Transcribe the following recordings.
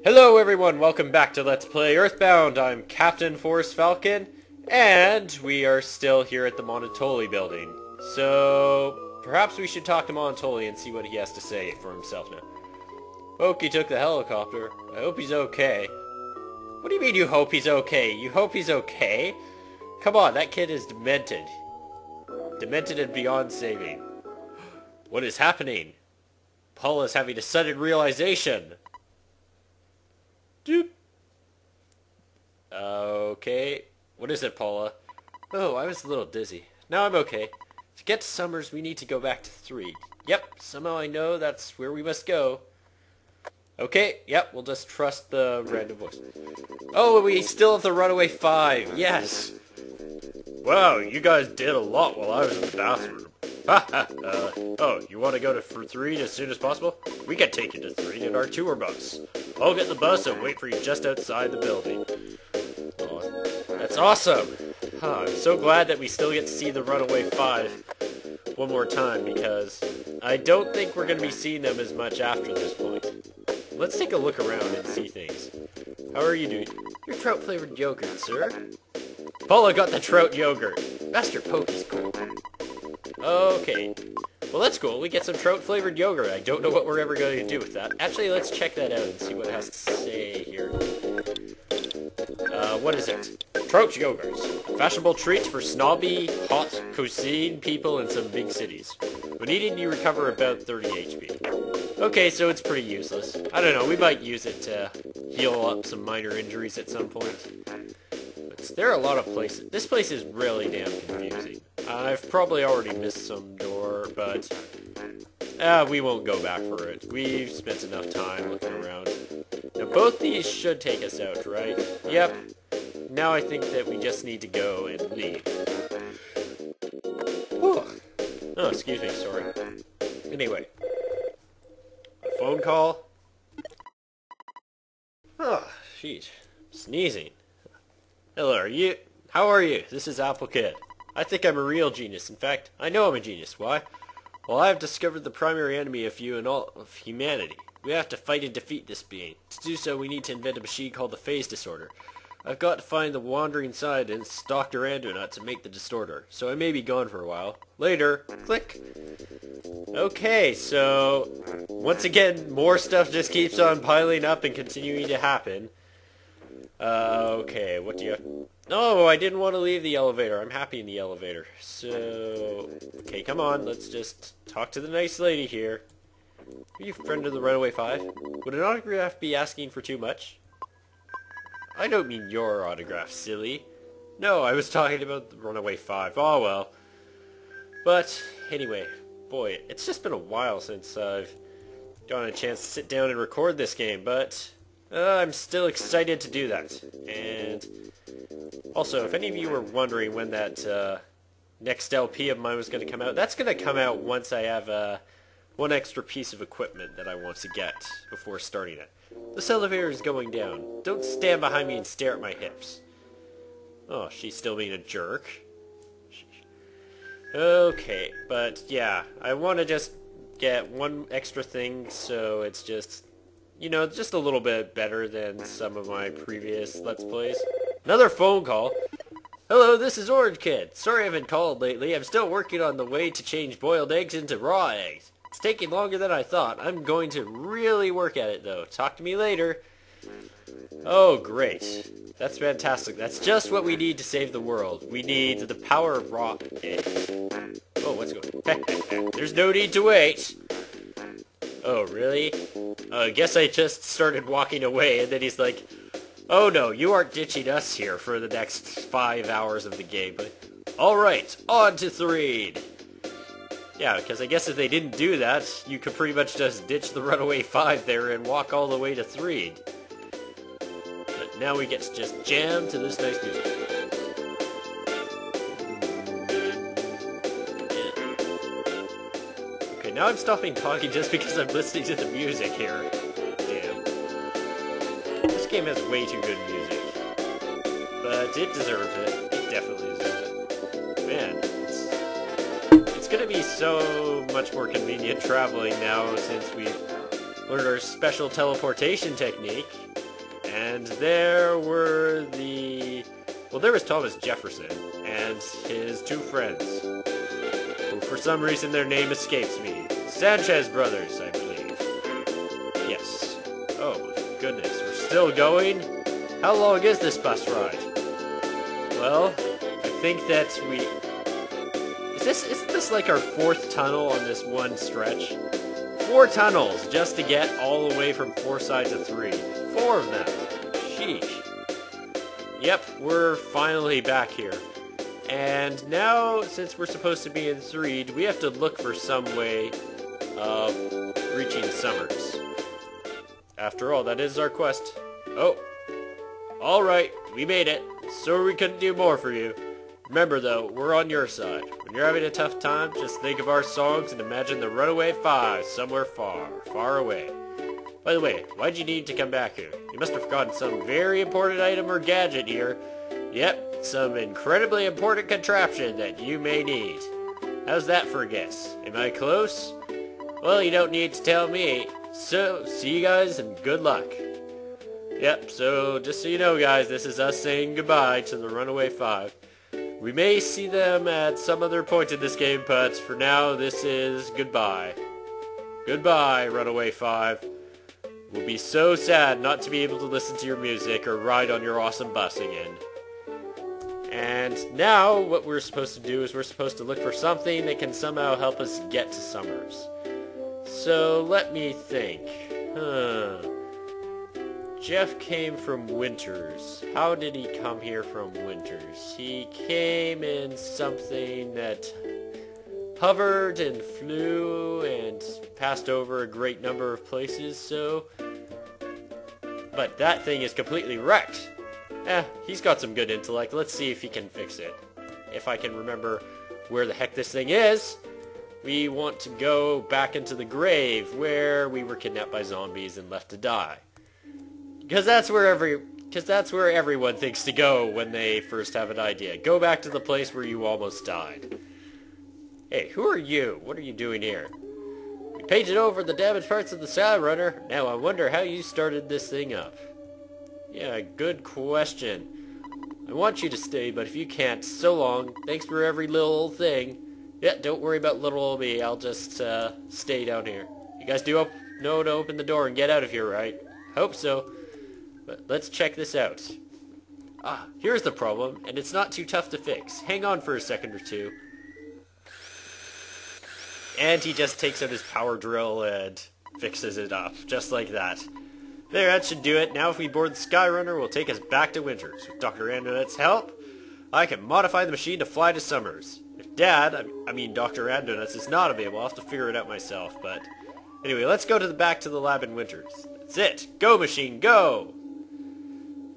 Hello everyone, welcome back to Let's Play Earthbound. I'm Captain Forrest Falcon, and we are still here at the Monotoli building. So, perhaps we should talk to Monotoli and see what he has to say for himself now. Oki took the helicopter. I hope he's okay. What do you mean you hope he's okay? You hope he's okay? Come on, that kid is demented. Demented and beyond saving. What is happening? Paula's having a sudden realization. Doop. Okay. What is it, Paula? Oh, I was a little dizzy. Now I'm okay. To get to Summers, we need to go back to 3. Yep, somehow I know that's where we must go. Okay, yep, we'll just trust the random voice. Oh, we still have the Runaway 5. Yes. Wow, you guys did a lot while I was in the bathroom. Oh, you want to go to 3 as soon as possible? We can take you to 3 in our tour bus. I'll get the bus and wait for you just outside the building. Oh, that's awesome! Huh, I'm so glad that we still get to see the Runaway 5 one more time, because I don't think we're going to be seeing them as much after this point. Let's take a look around and see things. How are you doing? Your trout-flavored yogurt, sir. Paula got the trout yogurt. Master Pokey's cool. Okay. Well, that's cool. We get some trout-flavored yogurt. I don't know what we're ever going to do with that. Actually, let's check that out and see what it has to say here. What is it? Trout yogurt. Fashionable treats for snobby, hot cuisine people in some big cities. When eating, you recover about 30 HP. Okay, so it's pretty useless. I don't know. We might use it to heal up some minor injuries at some point. But there are a lot of places. This place is really damn confusing. I've probably already missed some door, but we won't go back for it. We've spent enough time looking around. Now, both these should take us out, right? Yep. Now I think that we just need to go and leave. Whew. Oh, excuse me, sorry. Anyway. A phone call. Oh, jeez. Sneezing. Hello, how are you? This is Apple Kid. I think I'm a real genius. In fact, I know I'm a genius. Why? Well, I have discovered the primary enemy of you and all of humanity. We have to fight and defeat this being. To do so, we need to invent a machine called the Phase Disorder. I've got to find the wandering scientist, Dr. Andonut, to make the distorter, so I may be gone for a while. Later. Click. Okay, so once again, more stuff just keeps on piling up and continuing to happen. Okay, what do you have? No, I didn't want to leave the elevator. I'm happy in the elevator. So, okay, come on. Let's just talk to the nice lady here. Are you a friend of the Runaway 5? Would an autograph be asking for too much? I don't mean your autograph, silly. No, I was talking about the Runaway 5. Oh, well. But, anyway, boy, it's just been a while since I've gotten a chance to sit down and record this game, but I'm still excited to do that. And also, if any of you were wondering when that next LP of mine was going to come out, that's going to come out once I have one extra piece of equipment that I want to get before starting it. This elevator is going down. Don't stand behind me and stare at my hips. Oh, she's still being a jerk. Okay, but yeah, I want to just get one extra thing so it's just, you know, just a little bit better than some of my previous Let's Plays. Another phone call. Hello, this is Orange Kid. Sorry I haven't called lately. I'm still working on the way to change boiled eggs into raw eggs. It's taking longer than I thought. I'm going to really work at it, though. Talk to me later. Oh, great. That's fantastic. That's just what we need to save the world. We need the power of raw eggs. Oh, what's going on? There's no need to wait. Oh, really? I guess I just started walking away, and then he's like, oh no, you aren't ditching us here for the next 5 hours of the game. But alright, on to 3. Yeah, because I guess if they didn't do that, you could pretty much just ditch the Runaway 5 there and walk all the way to 3. But now we get to just jam to this nice music. Okay, now I'm stopping talking just because I'm listening to the music here. Damn. This game has way too good music. But it deserves it. It definitely deserves it. Man, it's gonna be so much more convenient traveling now since we've learned our special teleportation technique. And there were there was Thomas Jefferson and his two friends, who for some reason their name escapes me. Sanchez brothers, I believe. Yes. Oh my goodness, we're still going? How long is this bus ride? Well, I think that isn't this like our 4th tunnel on this one stretch? 4 tunnels just to get all the way from 4 sides of 3. 4 of them. Sheesh. Yep, we're finally back here. And now, since we're supposed to be in 3, we have to look for some way of reaching Summers. After all, that is our quest. Oh. Alright, we made it. So we couldn't do more for you. Remember though, we're on your side. When you're having a tough time, just think of our songs and imagine the Runaway 5 somewhere far, far away. By the way, why'd you need to come back here? You must have forgotten some very important item or gadget here. Yep, some incredibly important contraption that you may need. How's that for a guess? Am I close? Well, you don't need to tell me. So, see you guys and good luck. Yep, so just so you know guys, this is us saying goodbye to the Runaway 5. We may see them at some other point in this game, but for now, this is goodbye. Goodbye, Runaway 5. We'll be so sad not to be able to listen to your music or ride on your awesome bus again. And now, what we're supposed to do is we're supposed to look for something that can somehow help us get to Summers. So, let me think. Jeff came from Winters. How did he come here from Winters? He came in something that hovered and flew and passed over a great number of places, so... But that thing is completely wrecked. He's got some good intellect. Let's see if he can fix it. If I can remember where the heck this thing is. We want to go back into the grave where we were kidnapped by zombies and left to die. Because that's where everyone thinks to go when they first have an idea. Go back to the place where you almost died. Hey, who are you? What are you doing here? We painted over the damaged parts of the Skyrunner. Now I wonder how you started this thing up. Yeah, good question. I want you to stay, but if you can't, so long. Thanks for every little thing. Yeah, don't worry about little old me. I'll just stay down here. You guys do know to open the door and get out of here, right? Hope so. But let's check this out. Here's the problem, and it's not too tough to fix. Hang on for a second or two. And he just takes out his power drill and fixes it up, just like that. There, that should do it. Now if we board the Skyrunner, we'll take us back to Winters. With Dr. Andonut's help, I can modify the machine to fly to Summers. If Dad, I mean Dr. Andonut's, is not available, I'll have to figure it out myself, but... Anyway, let's go back to the lab in Winters. That's it! Go, machine, go!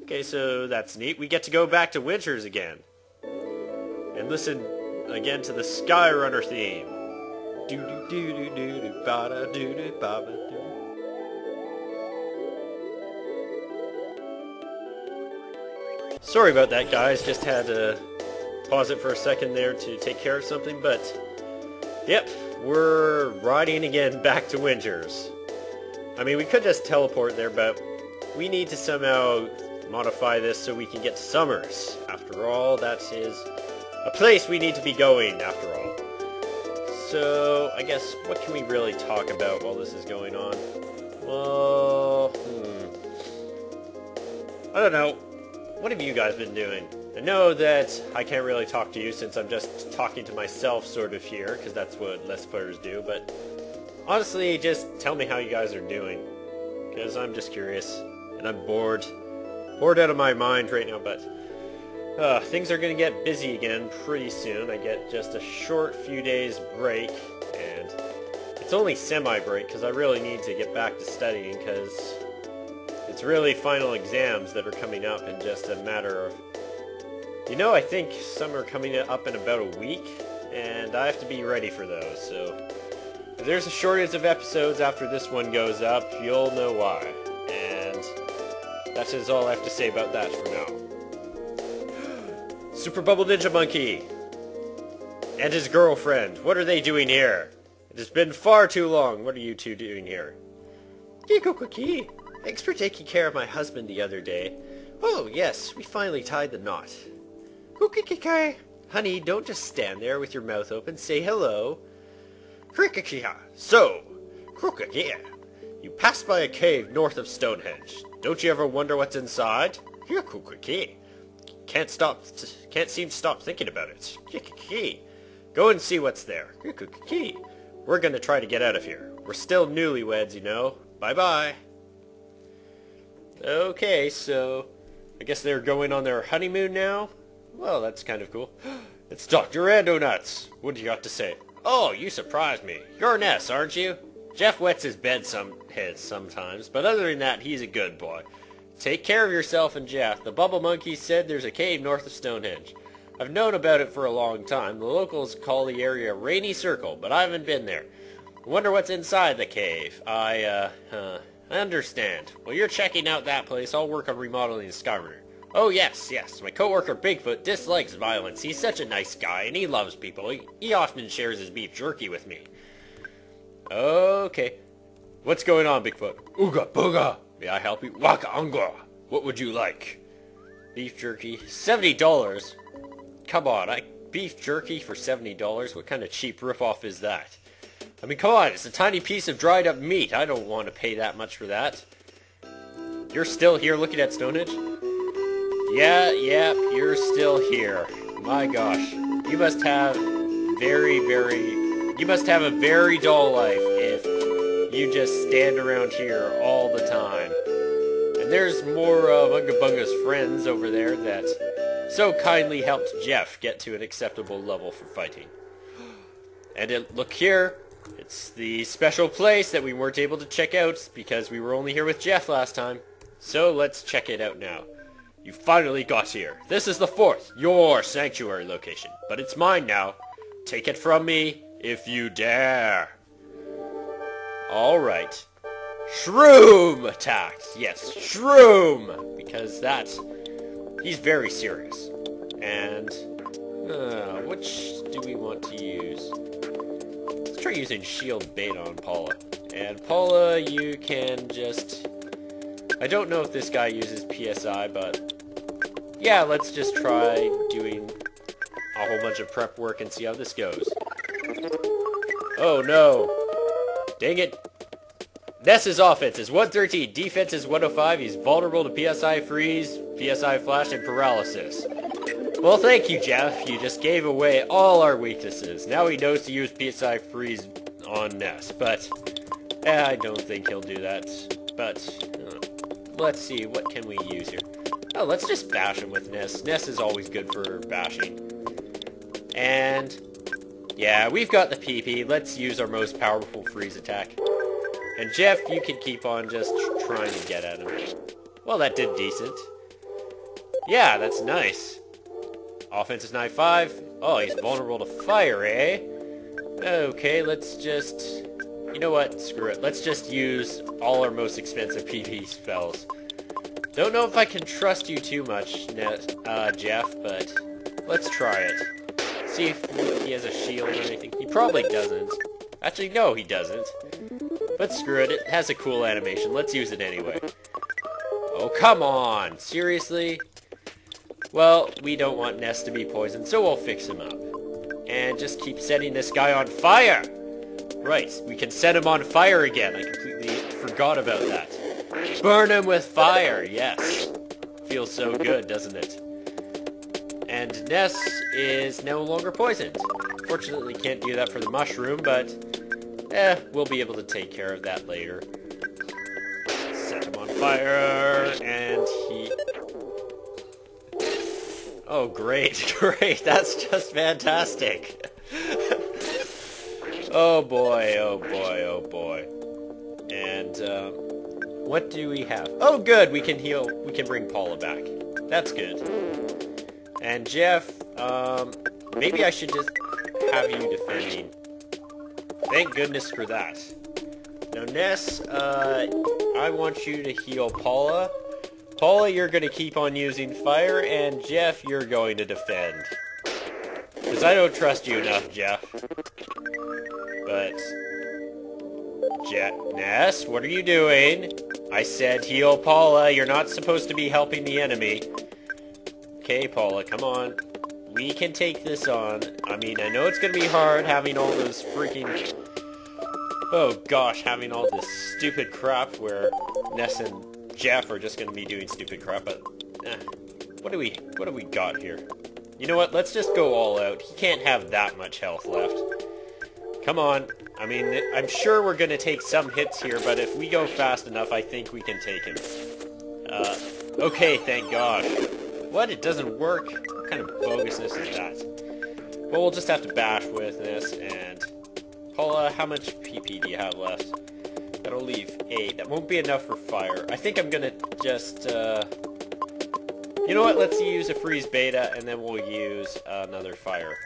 Okay, so that's neat. We get to go back to Winters again. And listen again to the Skyrunner theme. Do-do-do-do-do-do-ba-da-do-do-ba-ba-do. Sorry about that, guys. Just had to pause it for a second there to take care of something, but... Yep, we're riding again back to Winters. I mean, we could just teleport there, but we need to somehow modify this so we can get to Summers. After all, that is a place we need to be going, after all. So, I guess, what can we really talk about while this is going on? Well, I don't know. What have you guys been doing? I know that I can't really talk to you since I'm just talking to myself sort of here, because that's what Let's Players do, but honestly, just tell me how you guys are doing, because I'm just curious, and I'm bored out of my mind right now, but things are going to get busy again pretty soon. I get just a short few days break, and it's only semi-break, because I really need to get back to studying, because it's really final exams that are coming up in just a matter of... You know, I think some are coming up in about a week, and I have to be ready for those, so... If there's a shortage of episodes after this one goes up, you'll know why. And that is all I have to say about that for now. Super Bubble Ninja Monkey! And his girlfriend, what are they doing here? It has been far too long. What are you two doing here? Cookie. Thanks for taking care of my husband the other day. Oh, yes, we finally tied the knot. Cookie. Honey, don't just stand there with your mouth open. Say hello. Krikakia. So, Krookakia, you passed by a cave north of Stonehenge. Don't you ever wonder what's inside? Krookakia. Can't seem to stop thinking about it. Krookakia. Go and see what's there. Krookakia. We're gonna try to get out of here. We're still newlyweds, you know. Bye-bye. Okay, so I guess they're going on their honeymoon now? Well, that's kind of cool. It's Dr. Andonuts. What do you got to say? Oh, you surprised me. You're Ness, aren't you? Jeff wets his bed sometimes, but other than that, he's a good boy. Take care of yourself and Jeff. The Bubble Monkey said there's a cave north of Stonehenge. I've known about it for a long time. The locals call the area Rainy Circle, but I haven't been there. I wonder what's inside the cave. I understand. While you're checking out that place, I'll work on remodeling the Skyrunner. Oh, yes. My coworker Bigfoot dislikes violence. He's such a nice guy, and he loves people. He often shares his beef jerky with me. Okay. What's going on, Bigfoot? Ooga booga. May I help you? Waka unga. What would you like? Beef jerky. $70? Come on, beef jerky for $70? What kind of cheap ripoff is that? I mean, come on, it's a tiny piece of dried up meat. I don't want to pay that much for that. You're still here looking at Stonehenge? Yeah, you're still here. My gosh. You must have a very dull life if you just stand around here all the time. And there's more of Unga Bunga's friends over there that so kindly helped Jeff get to an acceptable level for fighting. And look here. It's the special place that we weren't able to check out because we were only here with Jeff last time. So let's check it out now. You finally got here. This is the fourth, your sanctuary location. But it's mine now. Take it from me if you dare. Alright. Shroom attacked. Yes, Shroom. Because he's very serious. And, which do we want to use? Let's try using Shield Bait on Paula. And Paula, you can just... I don't know if this guy uses PSI, but... yeah, let's just try doing a whole bunch of prep work and see how this goes. Oh no! Dang it! Ness's offense is 113, defense is 105, he's vulnerable to PSI Freeze, PSI Flash, and Paralysis. Well, thank you, Jeff. You just gave away all our weaknesses. Now he knows to use PSI Freeze on Ness, but I don't think he'll do that. But let's see, what can we use here? Oh, let's just bash him with Ness. Ness is always good for bashing. And yeah, we've got the PP. Let's use our most powerful freeze attack. And Jeff, you can keep on just trying to get at him. Well, that did decent. Yeah, that's nice. Offense is 95. Oh, he's vulnerable to fire, eh? Okay, let's just... you know what? Screw it. Let's just use all our most expensive PP spells. Don't know if I can trust you too much, Jeff, but let's try it. See if he has a shield or anything. He probably doesn't. Actually, no, he doesn't. But screw it. It has a cool animation. Let's use it anyway. Oh, come on! Seriously? Well, we don't want Ness to be poisoned, so we'll fix him up. And just keep setting this guy on fire! Right, we can set him on fire again. I completely forgot about that. Burn him with fire, yes. Feels so good, doesn't it? And Ness is no longer poisoned. Fortunately, can't do that for the mushroom, but we'll be able to take care of that later. Set him on fire, and he... oh, great, great. That's just fantastic. Oh boy, oh boy, oh boy. And, what do we have? Oh, good, we can heal. We can bring Paula back. That's good. And Jeff, maybe I should just have you defending. Thank goodness for that. Now, Ness, I want you to heal Paula. Paula, you're going to keep on using fire, and Jeff, you're going to defend. Because I don't trust you enough, Jeff. But Ness, what are you doing? I said heal Paula. You're not supposed to be helping the enemy. Okay, Paula, come on. We can take this on. I mean, I know it's gonna be hard having all those freaking... Oh gosh, having all this stupid crap where Ness and Jeff are just gonna be doing stupid crap, but... What do we got here? You know what, let's just go all out. He can't have that much health left. Come on. I mean, I'm sure we're gonna take some hits here, but if we go fast enough, I think we can take him. Okay, thank gosh. What? It doesn't work? What kind of bogusness is that? Well, we'll just have to bash with this, and... Paula, how much PP do you have left? That'll leave 8. That won't be enough for fire. I think I'm gonna just, You know what? Let's use a freeze beta, and then we'll use another fire.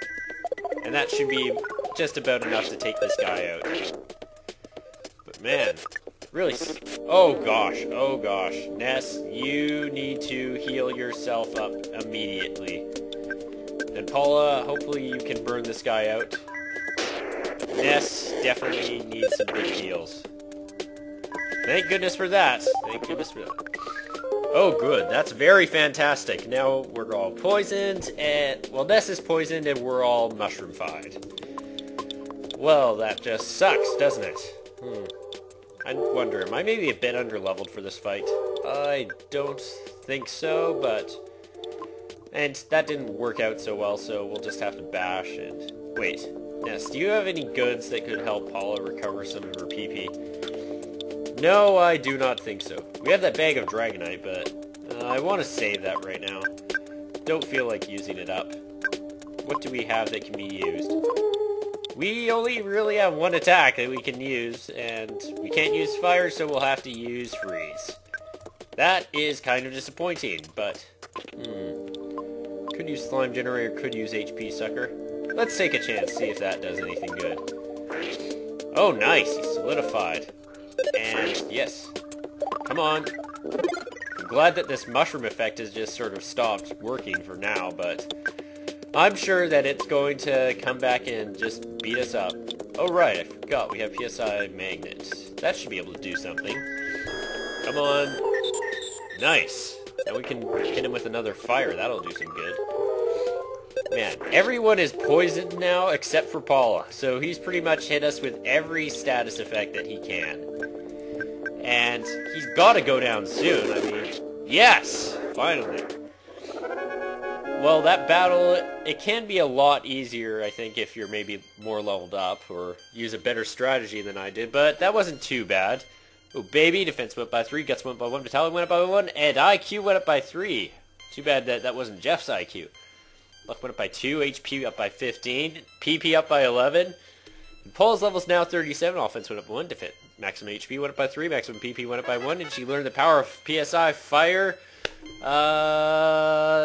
And that should be just about enough to take this guy out. But man, really... Oh gosh. Ness, you need to heal yourself up immediately. And Paula, hopefully you can burn this guy out. Ness definitely needs some big heals. Thank goodness for that. Thank goodness for that. Oh, good. That's very fantastic. Now we're all poisoned, and... Well, Ness is poisoned, and we're all mushroom-fied. Well, that just sucks, doesn't it? I wonder, am I maybe a bit underleveled for this fight? I don't think so, but... And that didn't work out so well, so we'll just have to bash and... Wait, Ness, do you have any goods that could help Paula recover some of her PP? No, I do not think so. We have that bag of Dragonite, but I want to save that right now. Don't feel like using it up. What do we have that can be used? We only really have one attack that we can use, and we can't use fire, so we'll have to use freeze. That is kind of disappointing, but... Could use slime generator, could use HP sucker. Let's take a chance, see if that does anything good. Oh, nice! He solidified. And, yes. Come on. I'm glad that this mushroom effect has just sort of stopped working for now, but... I'm sure that it's going to come back and just beat us up. Oh, right, I forgot. We have PSI Magnet. That should be able to do something. Come on. Nice. Now we can hit him with another fire. That'll do some good. Man, everyone is poisoned now except for Paula. So he's pretty much hit us with every status effect that he can. And he's got to go down soon. I mean, yes! Finally. Well, that battle, it can be a lot easier, I think, if you're maybe more leveled up or use a better strategy than I did, but that wasn't too bad. Oh, baby, defense went up by 3, guts went up by 1, battalion went up by 1, and IQ went up by 3. Too bad that wasn't Jeff's IQ. Luck went up by 2, HP up by 15, PP up by 11. And Paul's level's now 37, offense went up 1, defense. Maximum HP went up by 3, maximum PP went up by 1, and she learned the power of PSI Fire.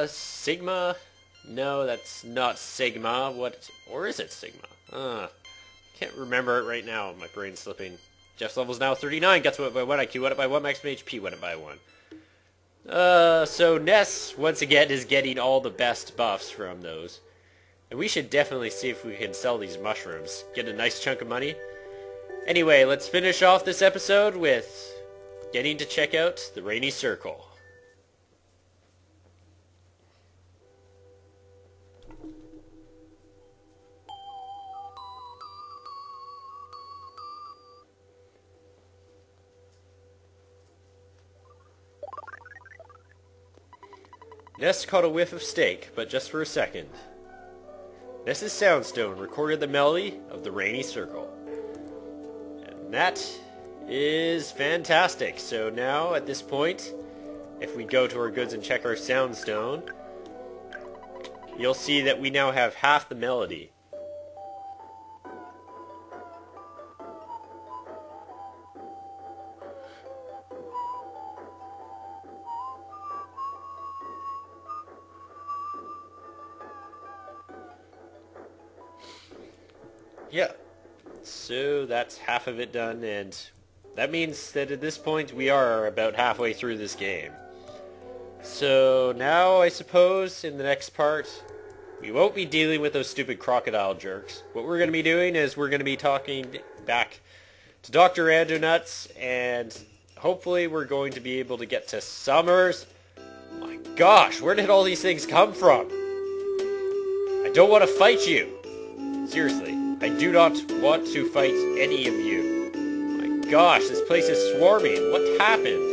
Sigma? No, that's not Sigma. What? Or is it Sigma? Can't remember it right now. My brain's slipping. Jeff's level's now 39, guts went up by 1, IQ went up by 1, maximum HP went up by 1. So Ness, once again, is getting all the best buffs from those. And we should definitely see if we can sell these mushrooms. Get a nice chunk of money. Anyway, let's finish off this episode with getting to check out the Rainy Circle. Ness caught a whiff of steak, but just for a second. Ness's Soundstone recorded the melody of the Rainy Circle. And that is fantastic. So now, at this point, if we go to our goods and check our Soundstone, you'll see that we now have half the melody. Yeah, so that's half of it done, and that means that at this point we are about halfway through this game. So now, I suppose, in the next part, we won't be dealing with those stupid crocodile jerks. What we're going to be doing is we're going to be talking back to Dr. Andonuts, and hopefully we're going to be able to get to Summers. My gosh, where did all these things come from? I don't want to fight you. Seriously, I do not want to fight any of you. My gosh, this place is swarming. What happened?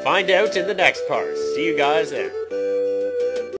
Find out in the next part. See you guys there.